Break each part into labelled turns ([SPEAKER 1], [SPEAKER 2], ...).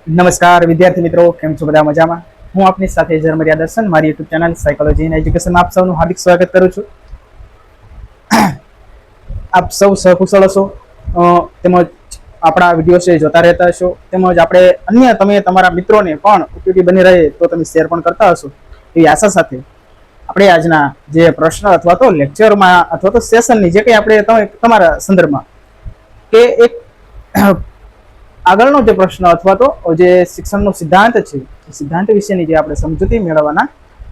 [SPEAKER 1] નમસ્કાર વિદ્યાર્થી મિત્રો, કેમ છો? બધા મજામાં? હું આપની સાથે ઝરમરિયા દર્શન, મારી યુટ્યુબ ચેનલ સાયકોલોજી એન્ડ એજ્યુકેશનમાં આપ સૌનું હાર્દિક સ્વાગત કરું છું. આપ સૌ સકુશળ હશો, તેમજ આપણા વિડીયો છે જોતા રહેતા હશો, તેમજ આપણે અન્ય તમે તમારા મિત્રોને પણ ઉપયોગી બની રહે તો તમે શેર પણ કરતા હશો એવી આશા સાથે આપણે આજના જે પ્રશ્ન અથવા તો લેક્ચરમાં અથવા તો સેશનની જે કંઈ આપણે તમારા સંદર્ભમાં કે એક આગળનો જે પ્રશ્ન અથવા તો જે શિક્ષણનો સિદ્ધાંત છે એ સિદ્ધાંત વિશેની જે આપણે સમજૂતી મેળવવાના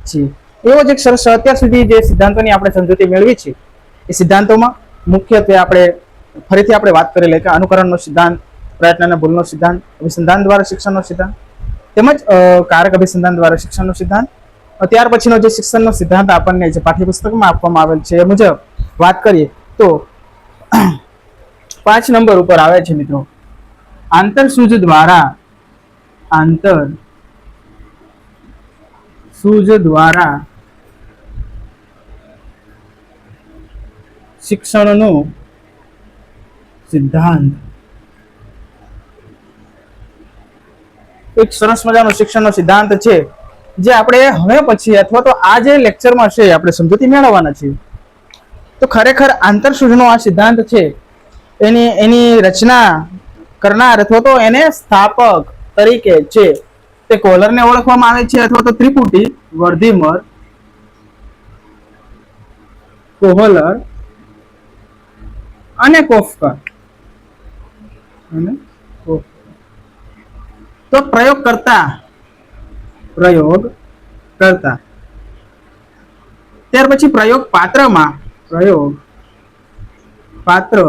[SPEAKER 1] છીએ, એવો જ એક સરસ અત્યાર સુધી જે સિદ્ધાંતોની આપણે સમજૂતી મેળવી છે એ સિદ્ધાંતોમાં મુખ્યત્વે આપણે ફરીથી આપણે વાત કરી લઈએ કે અનુકરણનો સિદ્ધાંત, પ્રયત્ન અને ભૂલનો સિદ્ધાંત, અભિસંધાન દ્વારા શિક્ષણનો સિદ્ધાંત, તેમજ કારક અભિસંધાન દ્વારા શિક્ષણનો સિદ્ધાંત. ત્યાર પછીનો જે શિક્ષણનો સિદ્ધાંત આપણને જે પાઠ્યપુસ્તકમાં આપવામાં આવેલ છે એ મુજબ વાત કરીએ તો 5 નંબર ઉપર આવે છે મિત્રો, આંતરસૂઝ દ્વારા શિક્ષણનો સિદ્ધાંત. એક સરસ મજાનો શિક્ષણનો સિદ્ધાંત છે જે આપણે હવે પછી અથવા તો આ જે લેક્ચરમાં છે આપણે સમજૂતી મેળવવાના છીએ. તો ખરેખર આંતરસૂઝનો આ સિદ્ધાંત છે એની રચના કરનાર અથવા તો એને સ્થાપક તરીકે છે તે કોહલરને ઓળખવામાં આવે છે, અથવા તો ત્રિપુટી, વર્ધીમર, કોહલર અને કોફ્કર. તો પ્રયોગ કરતા ત્યાર પછી પ્રયોગ પાત્ર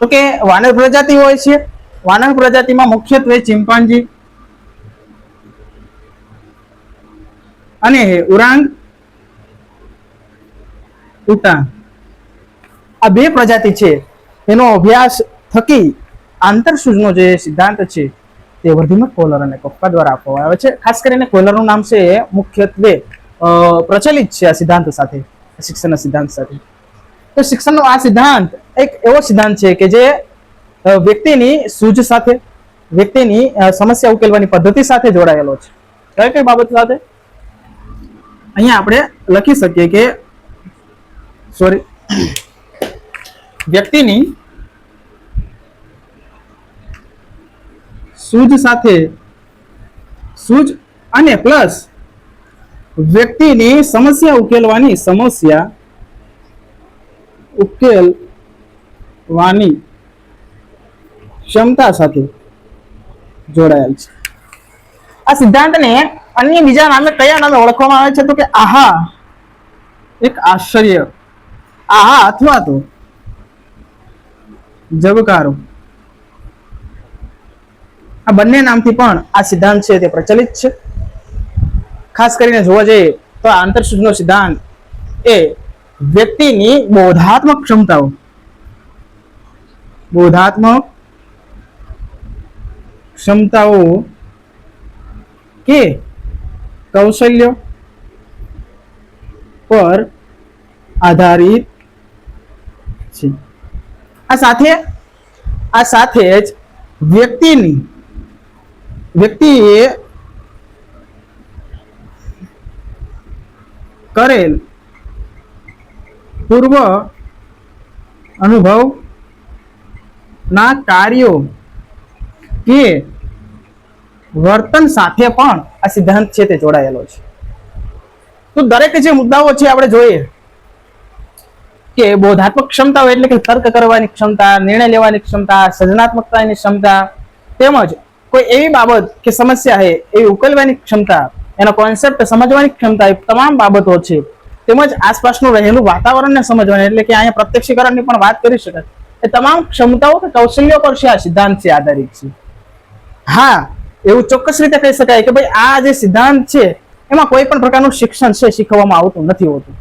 [SPEAKER 1] તો કે વાનર પ્રજાતિ હોય છે. વાનર પ્રજાતિમાં મુખ્યત્વે ચિમ્પાન્જી અને ઉટાંગ આ બે પ્રજાતિ છે. એનો અભ્યાસ થકી આંતરસૂઝનો જે સિદ્ધાંત છે તે વર્ધીમર, કોહલર અને કોફ્કા દ્વારા આપવામાં આવે છે. ખાસ કરીને કોહલરનું નામ છે એ મુખ્યત્વે પ્રચલિત છે આ સિદ્ધાંત સાથે, શિક્ષણના સિદ્ધાંત સાથે. તો શિક્ષણનો આ સિદ્ધાંત એક એવો સિદ્ધાંત છે કે જે વ્યક્તિની સૂઝ સાથે, વ્યક્તિની સમસ્યા ઉકેલવાની પદ્ધતિ સાથે જોડાયેલો છે. કઈ કઈ બાબત સાથે? અહીંયા આપણે લખી શકીએ કે વ્યક્તિની સૂઝ અને પ્લસ વ્યક્તિની સમસ્યા ઉકેલવાની ક્ષમતા સાથે જોડાયેલ છે. આ સિદ્ધાંતને અન્ય બીજા નામે કયા નામે ઓળખવામાં આવે છે? તો કે આહા, એક આશ્ચર્ય, આહા અથવા તો જબકારો, આ બંને નામથી પણ આ સિદ્ધાંત છે તે પ્રચલિત છે. ખાસ કરીને જોવા જઈએ તો આંતરસૂઝનો સિદ્ધાંત એ વ્યક્તિની બોધાત્મક ક્ષમતાઓ કે કૌશલ્યો પર આધારિત છે. આ સાથે જ વ્યક્તિએ કરેલ પૂર્વ અનુભવ ના કાર્યો કે વર્તન સાથે પણ આ સિદ્ધાંત છે તે જોડાયેલો છે. તો દરેક જે મુદ્દાઓ છે આપણે જોઈએ કે બોધાત્મક ક્ષમતાઓ એટલે કે તર્ક કરવાની ક્ષમતા, નિર્ણય લેવાની ક્ષમતા, સર્જનાત્મકતાની ક્ષમતા, તેમજ કોઈ એવી બાબત કે સમસ્યા છે એવી ઉકેલવાની ક્ષમતા, એનો કોન્સેપ્ટ સમજવાની ક્ષમતા, એ તમામ બાબતો છે. તેમજ આસપાસનું રહેલું વાતાવરણને સમજવાની એટલે કે અહીંયા પ્રત્યક્ષીકરણની પણ વાત કરી શકાય. એ તમામ ક્ષમતાઓ કે કૌશલ્યો પર છે આ સિદ્ધાંત છે આધારિત છે. હા, એવું ચોક્કસ રીતે કહી શકાય કે ભાઈ આ જે સિદ્ધાંત છે એમાં કોઈ પણ પ્રકારનું શિક્ષણ છે શીખવવામાં આવતું નથી હોતું,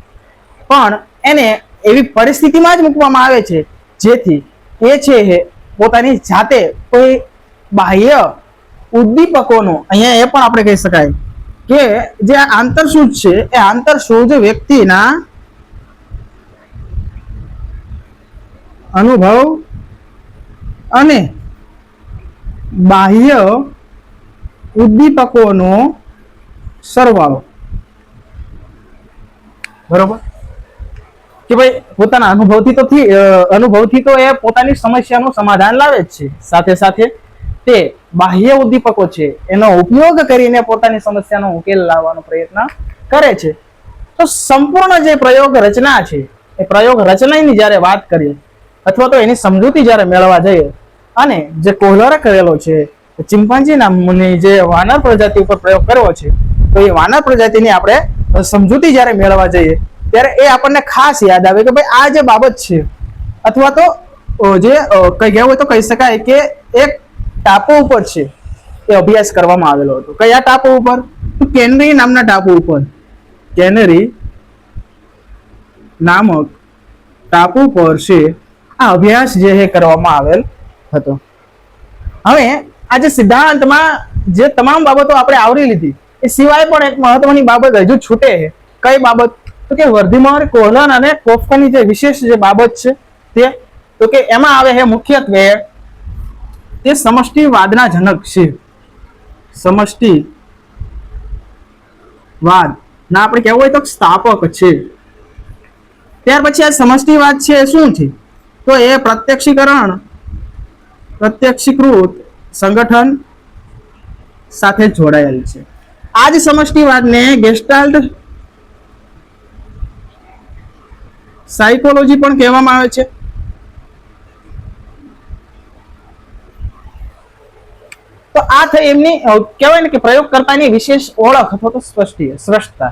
[SPEAKER 1] પણ એને એવી પરિસ્થિતિમાં જ મૂકવામાં આવે છે જેથી એ છે પોતાની જાતે કોઈ બાહ્ય ઉદ્દીપકોનો, અહીંયા એ પણ આપણે કહી શકાય કે જે આંતરસૂઝ છે એ આંતરસૂઝ વ્યક્તિના અનુભવ અને બાહ્ય ઉદ્દીપકોનો સરવાળો. બરોબર કે ભાઈ પોતાના અનુભવથી તો એ પોતાની સમસ્યાનું સમાધાન લાવે જ છે, સાથે સાથે તે બાહ્ય ઉદ્દીપકો છે એનો ઉપયોગ કરીને પોતાની સમસ્યાનો ઉકેલ લાવવાનો પ્રયત્ન કરે છે. તો સંપૂર્ણ જે પ્રયોગ રચના છે એ પ્રયોગ રચનાની જ્યારે વાત કરીએ અથવા તો એની સમજૂતી જ્યારે મેળવવા જઈએ અને જે કોહલરે કરેલો છે ચિમ્પાન્જી નામની જે વાનર પ્રજાતિ ઉપર પ્રયોગ કર્યો છે, તો એ વાનર પ્રજાતિની આપણે સમજૂતી જ્યારે મેળવવા જઈએ ત્યારે એ આપણને ખાસ યાદ આવે કે ભાઈ આ જે બાબત છે અથવા તો જે કઈ ગયા હોય તો કહી શકાય કે એક ટાપુ ઉપર છે એ અભ્યાસ કરવામાં આવેલો હતો. કયા ટાપુ ઉપર? તો કેનરી નામના ટાપુ ઉપર. કેનરી નામક ટાપુ પર છે આ અભ્યાસ જે કરવામાં આવેલ હતો. હવે આ જે સિદ્ધાંતમાં જે તમામ બાબતો આપણે આવરી લીધી એ સિવાય પણ એક મહત્વની બાબત હજુ છૂટે છે. કઈ બાબત? તો કે વર્ધીમર, કોહલર અને કોફકાની જે વિશેષ જે બાબત છે તે, તો કે એમાં આવે છે મુખ્યત્વે તે સમષ્ટિવાદના જનક છે. સમષ્ટિવાદ ના આપણે કહેવું હોય તો સ્થાપક છે. ત્યાર પછી આ સમષ્ટિવાદ છે શું છે? તો એ પ્રત્યક્ષીકૃત સંગઠન સાથે જોડાયેલ છે. આ જ સમષ્ટિવાદને ગેસ્ટાલ્ટ સાયકોલોજી પણ કહેવામાં આવે છે. તો આ થઈ એમની કહેવાય ને કે પ્રયોગકર્તાની વિશેષ ઓળખ અથવા તો સ્પષ્ટતા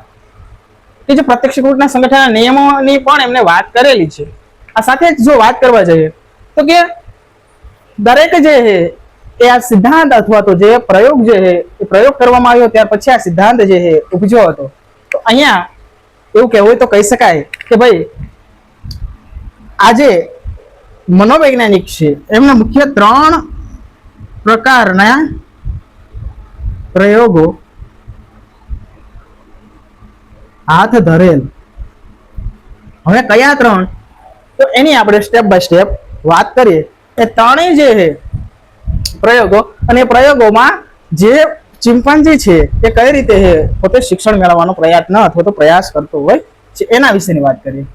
[SPEAKER 1] કે જે પ્રત્યક્ષીકૃતના સંગઠનના નિયમોની પણ એમને વાત કરેલી છે. આ સાથે જ જો વાત કરવા જઈએ તો કે દરેક જે એ આ સિદ્ધાંત અથવા તો જે પ્રયોગ જે છે એ પ્રયોગ કરવામાં આવ્યો ત્યાર પછી આ સિદ્ધાંત જે છે ઉપજ્યો હતો. તો અહીંયા એવું કહેવું હોય તો કહી શકાય કે ભાઈ આજે મનોવૈજ્ઞાનિક છે એમને મુખ્ય 3 પ્રકારના પ્રયોગો હાથ ધરેલ. હવે કયા 3? તો એની આપણે સ્ટેપ બાય સ્ટેપ વાત કરીએ. એ ત્રણેય જે છે પ્રયોગો અને પ્રયોગોમાં જે ચિમ્પાન્જી છે એ કઈ રીતે છે પોતે શિક્ષણ મેળવવાનો પ્રયત્ન અથવા તો પ્રયાસ કરતો હોય છે એના વિશેની વાત કરીએ.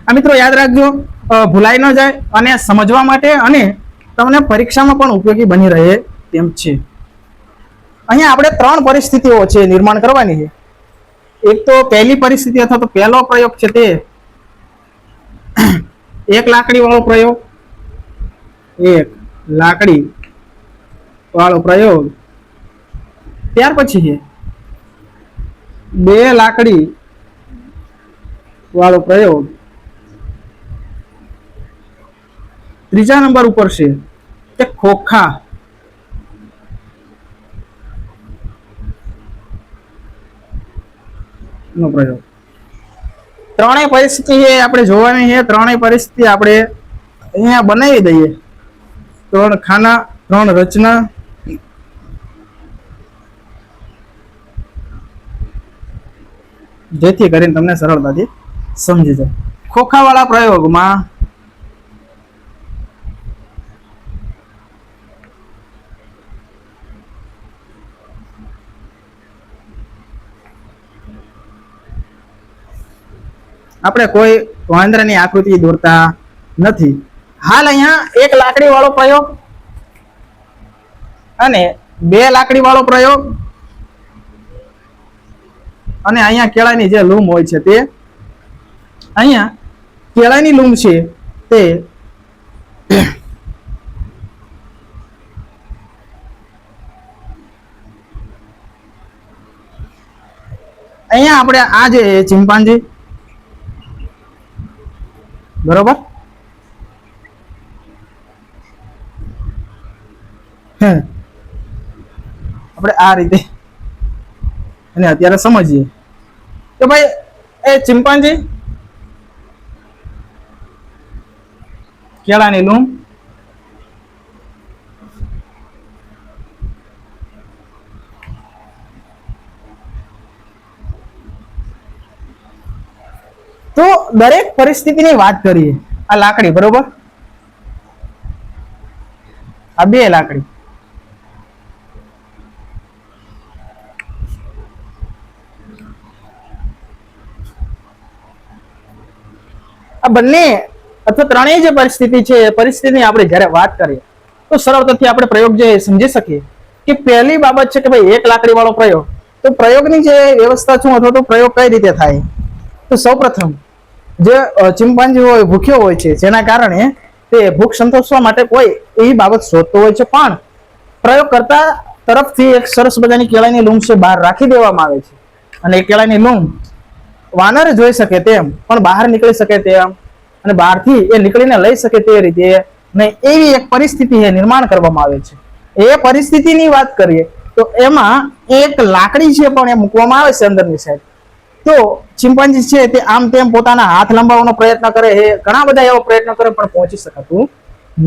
[SPEAKER 1] આ મિત્રો યાદ રાખજો, ભૂલાઈ ન જાય અને સમજવા માટે અને તમને પરીક્ષામાં પણ ઉપયોગી બની રહે તેમ છે. અહીંયા આપણે 3 પરિસ્થિતિઓ છે નિર્માણ કરવાની છે. એક તો પહેલી પરિસ્થિતિ અથવા તો પહેલો પ્રયોગ છે તે એક લાકડી વાળો પ્રયોગ. ત્યાર પછી છે 2 લાકડી વાળો પ્રયોગ. ત્રીજા નંબર ઉપર છે તે ખોખા નો પ્રયોગ. ત્રણેય પરિસ્થિતિ આપણે જોવાની છે. ત્રણેય પરિસ્થિતિ આપણે અહીંયા બનાવી દઈએ. 3 ખાના, 3 રચના. જેથી કરીને તમને સરળતાથી સમજી જાય. ખોખાવાળા પ્રયોગમાં આપણે કોઈ વાંદરાની આકૃતિ દોરતા નથી. હાલ અહીંયા 1 લાકડી વાળો પ્રયોગ અને 2 લાકડી વાળો પ્રયોગ અને અહીંયા કેળાની જે લૂમ હોય છે તે અહીંયા કેળાની લૂમ છે તે અહીંયા આપણે આ જે ચિમ્પાન્જી બરોબર આપણે આ રીતે અને અત્યારે સમજીએ કે ભાઈ એ ચિમ્પાન્જી કેળાની લૂમ તો દરેક પરિસ્થિતિની વાત કરીએ. આ લાકડી બરોબર, આ 2 લાકડી આ બંને અથવા ત્રણેય જે પરિસ્થિતિ છે એ પરિસ્થિતિની આપણે જ્યારે વાત કરીએ તો સરળતાથી આપણે પ્રયોગ જે સમજી શકીએ કે પહેલી બાબત છે કે ભાઈ 1 લાકડી વાળો પ્રયોગ. તો પ્રયોગની જે વ્યવસ્થા શું અથવા તો પ્રયોગ કઈ રીતે થાય? તો સૌપ્રથમ જે ચિમ્પાન્જી હોય ભૂખ્યો હોય છે, જેના કારણે તે ભૂખ સંતોષવા માટે કોઈ એવી બાબત શોધતો હોય છે, પણ પ્રયોગકર્તા તરફથી એક સરસ મજાની કેળાની લૂમ છે બહાર રાખી દેવામાં આવે છે અને એ કેળાની લૂમ વાનર જોઈ શકે તેમ પણ બહાર નીકળી શકે તેમ અને બહારથી એ નીકળીને લઈ શકે તે રીતે ને એવી એક પરિસ્થિતિ નિર્માણ કરવામાં આવે છે. એ પરિસ્થિતિની વાત કરીએ તો એમાં એક લાકડી છે પણ એ મૂકવામાં આવે છે અંદરની સાઈડ. તો ચિમ્પાન્જી છે તે આમ તેમ પોતાના હાથ લંબાવવાનો પ્રયત્ન કરે છે, ઘણા બધા એવો પ્રયત્ન કરે પણ પહોંચી શકાતું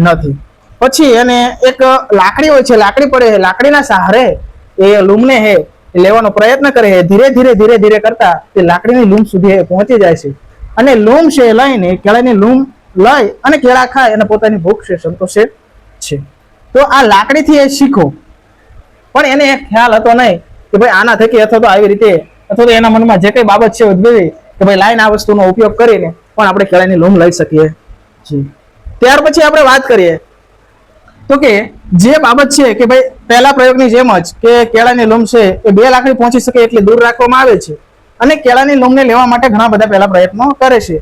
[SPEAKER 1] નથી. પછી એને એક લાકડી હોય છે, લાકડી પડે છે, લાકડીના સહારે એ લૂમને લેવાનો પ્રયત્ન કરે છે. ધીરે ધીરે કરતા તે લાકડીની લૂમ સુધી પહોંચી જાય છે અને લૂમ છે લઈને કેળાની લૂમ લઈ અને કેળા ખાય અને પોતાની ભૂખ છે સંતોષે છે. તો આ લાકડીથી એ શીખો, પણ એને એક ખ્યાલ હતો નહીં કે ભાઈ આના થકી અથવા તો આવી રીતે અથવા તો એના મનમાં જે કઈ બાબત છે ઉદ્ભવી કે ભાઈ લાઈન આ વસ્તુનો ઉપયોગ કરીને પણ આપણે કેળાની લૂમ લઈ શકીએ છીએ. ત્યાર પછી આપણે વાત કરીએ તો કે જે બાબત છે કે ભાઈ પહેલા પ્રયોગની જેમ જ કે કેળાની લૂમ છે એ 2 લાકડી પહોંચી શકે એટલી દૂર રાખવામાં આવે છે અને કેળાની લૂમને લેવા માટે ઘણા બધા પહેલા પ્રયત્નો કરે છે,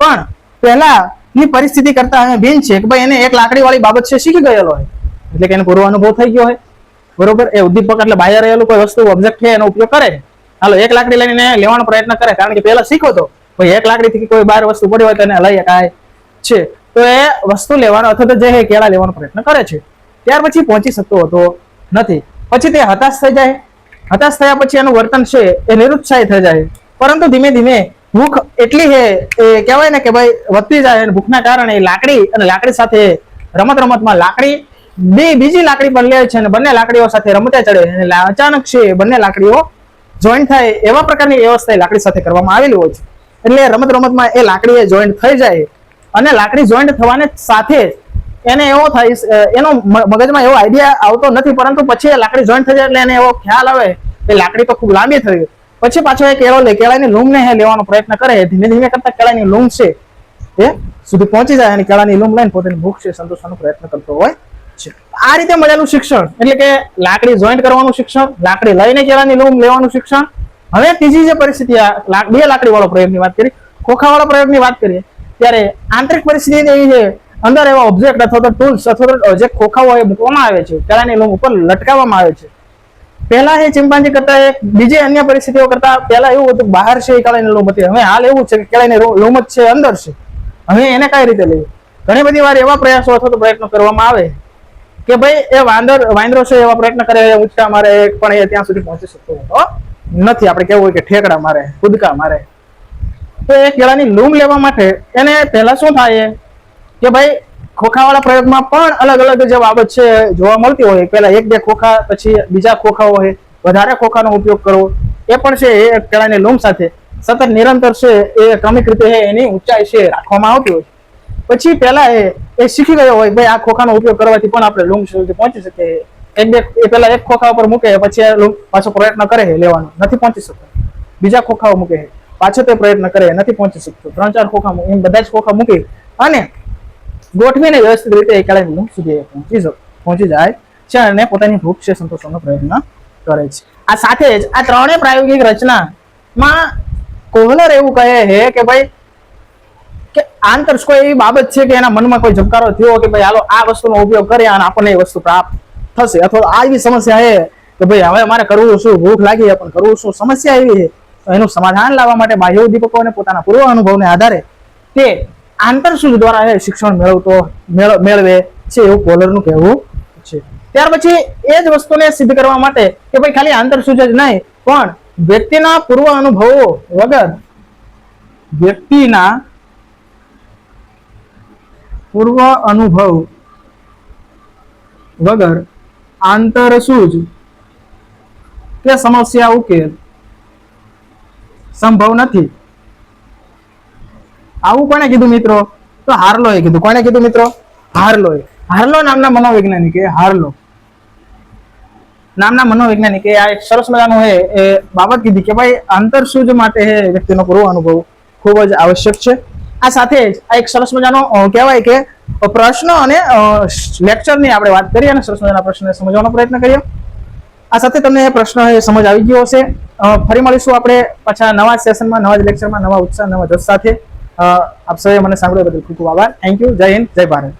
[SPEAKER 1] પણ પહેલાની પરિસ્થિતિ કરતા હવે ભિન્ન છે કે ભાઈ એને 1 લાકડી વાળી બાબત છે શીખી ગયેલો હોય, એટલે કે એને પૂર્વ અનુભવ થઈ ગયો હોય. બરોબર, એ ઉદ્દીપક એટલે બહાર રહેલું કોઈ વસ્તુ ઓબ્જેક્ટ છે એનો ઉપયોગ કરે. હાલો 1 લાકડી લઈને લેવાનો પ્રયત્ન કરે, કારણ કે પહેલા શીખો તો ભાઈ 1 લાકડીથી કોઈ બહાર વસ્તુ પડી હોય તો એને લઈ શકાય છે. તો એ વસ્તુ લેવાનો અથવા તો જે કેળા લેવાનો પ્રયત્ન કરે છે, ત્યાર પછી પહોંચી શકતો હતો નથી. પછી તે હતાશ થઈ જાય. હતાશ થયા પછી એનું વર્તન છે એ નિરુત્સાહી થઈ જાય, પરંતુ ધીમે ધીમે ભૂખ એટલી છે એ કહેવાય ને કે ભાઈ વધતી જાય અને ભૂખના કારણે લાકડી અને લાકડી સાથે રમતમાં લાકડી બીજી લાકડી પર લે છે અને બંને લાકડીઓ સાથે રમતે ચડે અને અચાનક છે બંને લાકડીઓ જોઈન્ટ થાય એવા પ્રકારની વ્યવસ્થા લાકડી સાથે કરવામાં આવેલી હોય છે. એટલે રમતમાં એ લાકડી જોઈન્ટ થઈ જાય અને લાકડી જોઈન્ટ થવાને સાથે એને એવો થાય, એનો મગજમાં એવો આઈડિયા આવતો નથી, પરંતુ પછી લાકડી જોઈન્ટ થઈ જાય એટલે એને એવો ખ્યાલ આવે કે લાકડી તો ખૂબ લાંબી થઈ ગઈ. પછી પાછો એ કેળો લે, કેળાની લૂમને લેવાનો પ્રયત્ન કરે. ધીમે ધીમે કરતા કેળાની લૂમ છે એ સુધી પહોંચી જાય અને કેળાની લૂમ લઈને પોતાની ભૂખ છે સંતોષવાનો પ્રયત્ન કરતો હોય છે. આ રીતે મળેલું શિક્ષણ એટલે કે લાકડી જોઈન્ટ કરવાનું શિક્ષણ, લાકડી લઈને કેળાની લૂમ લેવાનું શિક્ષણ. હવે ત્રીજી જે પરિસ્થિતિ 2 લાકડી વાળો પ્રયોગની વાત કરી, ખોખા વાળા પ્રયોગની વાત કરીએ ત્યારે આંતરિક પરિસ્થિતિ એવી છે, અંદર એવા ઓબ્જેક્ટ અથવા તો ટૂલ્સ અથવા તો જે ખોખાઓ એ મૂકવામાં આવે છે, કેળાની લૂમ ઉપર લટકાવવામાં આવે છે. પહેલા એ ચિમ્પાન્જી કરતા બીજી અન્ય પરિસ્થિતિઓ કરતા પહેલા એવું હતું બહાર છે એ કેળાની લૂમ હતી. હવે હાલ એવું છે કે કેળાની લૂમ જ છે અંદર છે. હવે એને કઈ રીતે લેવી? ઘણી બધી વાર એવા પ્રયાસો અથવા તો પ્રયત્નો કરવામાં આવે કે ભાઈ એ વાંદરો છે એવા પ્રયત્ન કરે, ઉંચકા મારે, પણ એ ત્યાં સુધી પહોંચી શકતો નથી. આપણે કેવું હોય કે ઠેકડા મારે, કૂદકા મારે. તો એ કેળાની લૂમ લેવા માટે એને પહેલા શું થાય કે ભાઈ ખોખાવાળા પ્રયોગમાં પણ અલગ અલગ જે બાબત છે જોવા મળતી હોય. પહેલા 1-2 ખોખા, પછી બીજા ખોખાઓ હોય, વધારે ખોખાનો ઉપયોગ કરવો, એ પણ છે એ કેળાની લૂમ સાથે સતત નિરંતર છે એ ક્રમિક રીતે એની ઊંચાઈ છે રાખવામાં આવતી હોય. પછી પહેલા એ શીખી ગયો હોય ભાઈ આ ખોખાનો ઉપયોગ કરવાથી પણ આપણે લૂમ સુધી પહોંચી શકીએ. 1-2 પહેલા 1 ખોખા ઉપર મૂકે, પછી લૂમ પાછો પ્રયત્ન કરે લેવાનો, નથી પહોંચી શકતો. બીજા ખોખાઓ મૂકે, પાછો તે પ્રયત્ન કરે, નથી પહોંચી શકતો. 3-4 ખોખા એમ બધા જ ખોખા મૂકી અને ગોઠવીને વ્યવસ્થિત રીતે કેળાની લૂમ સુધી પહોંચી જાય છે અને પોતાની ભૂખ છે સંતોષવાનો પ્રયત્ન કરે છે. આ સાથે જ આ ત્રણેય પ્રાયોગિક રચનામાં કોહલર એવું કહે છે કે ભાઈ કે આંતરશ કોઈ એવી બાબત છે કે એના મનમાં કોઈ ઝબકારો થયો કે ભાઈ હાલો આ વસ્તુનો ઉપયોગ કરીએ અને આપણને એ વસ્તુ પ્રાપ્ત થશે, અથવા આ એવી સમસ્યા છે કે ભાઈ હવે મારે કરવું શું, ભૂખ લાગી પણ કરવું શું, સમસ્યા એવી છે, તો એનું સમાધાન લાવવા માટે બાહ્ય ઉદ્દીપકો અને પોતાના પૂર્વ અનુભવને આધારે તે આંતરસૂઝ દ્વારા શિક્ષણ મેળવે છે એવું કોહલરનું કહેવું છે. ત્યાર પછી એ જ વસ્તુને સિદ્ધ કરવા માટે કે ભાઈ ખાલી આંતરસૂઝ જ નહીં, પણ વ્યક્તિના પૂર્વ અનુભવો વગર આંતરસૂઝ કે સમસ્યા ઉકેલ સંભવ નથી. આવું કોને કીધું મિત્રો? તો હાર્લોએ કીધું. કોને કીધું મિત્રો? હાર્લોએ. હાર્લો નામના મનોવૈજ્ઞાનિકે આ એક સરસ મજાનું બાબત કીધી કે ભાઈ આંતરસૂઝ માટે વ્યક્તિનો પૂર્વ અનુભવ ખૂબ જ આવશ્યક છે. આ સાથે જ આ એક સરસ મજાનો કહેવાય કે પ્રશ્ન અને લેક્ચરની આપણે વાત કરીએ અને સરસ મજાના પ્રશ્નને સમજવાનો પ્રયત્ન કરીએ. આ સાથે તમને એ પ્રશ્ન સમજ આવી ગયો હશે. ફરી મળીશું આપણે પાછા નવા સેશનમાં, નવા જ લેક્ચરમાં, નવા ઉત્સાહ, નવા જોશ સાથે. આપ સૌએ મને સાંભળ્યા બદલ ખૂબ ખૂબ આભાર. Thank you. જય હિન્દ, જય ભારત.